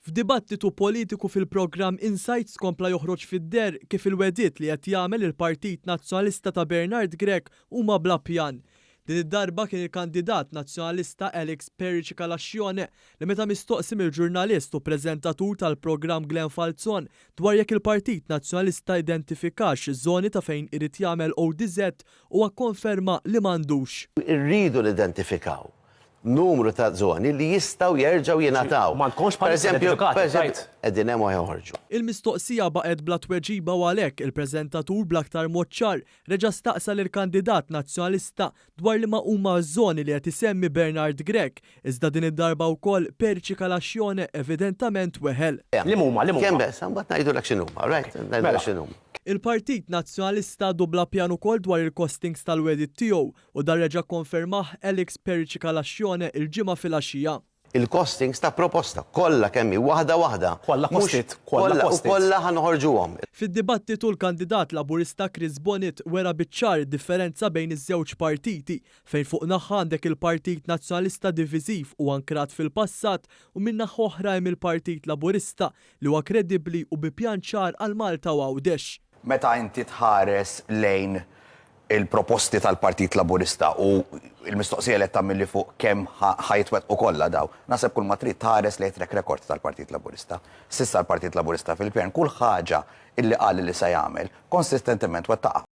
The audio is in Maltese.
F'dibattitu politiku fil-programm Insights kompla joħroġ fid-der kif il-wedit li qed jagħmel il-Partit Nazzjonalista ta' Bernard Grech huma bla pjan. Din id-darba kien il-kandidat nazzjonalista Alex Pericikalaxxjone li meta mistoqsim il-ġurnalist u preżentatur tal-programm Glenn Falzon dwar jekk il-Partit Nazzjonalista identifikax iż-żoni ta' fejn irid jagħmel ODZ huwa kkonferma li m'għandux. Irridu l-identifikaw numru ta' żoni li jistgħu jerġgħu jingħataw. Ma tkunx qegħdin hemm joħorġu. Il-mistoqsija baqgħet bla tweġiba u għalhekk il-preżentatur bl-aktar mod ċar reġa' staqsa lill-kandidat nazzjonalista dwar li ma huma ż-żoni li qed isemmi Bernard Grech, iżda din id-darba wkoll Pericikalaxxone evidentament weħel. Li huma. Kemm bes, mbagħad ngħidulek x'inhuma, right? Ngħidulek x'inhuma. Il-Partit Nazzjonalista dubla pjan ukoll dwar il-costings tal-wedit tiegħu u dar reġa' konfermah Alex Pericikalaxxone il-ġimgħa filgħaxija. Il-costings ta' proposta kollha kemm hi waħda. Kollha postit, kollha ħanħorġuhom. Fid-dibattitu l-kandidat Laburista Chris Bonnet wera biċ-ċar differenza bejn iż-żewġ partiti fejn fuq naħa għandek il-Partit Nazzjonalista diviżiv u ankrat fil-passat u minn naħa oħra hemm il-Partit Laburista li huwa kredibbli u bi pjan ċar għal Malta u Għawdex. Meta inti tħares lejn il-proposti tal-Partit Laburista u il-mistoqsija li tagħmel fuq kemm ħajtwettqu kollha daw, naħseb kull ma trid tħares lejn track record tal-Partit Laburista. S'issa l-Partit Laburista fil-pjan kull ħaġa illi qal li se jagħmel konsistentement wettaqha.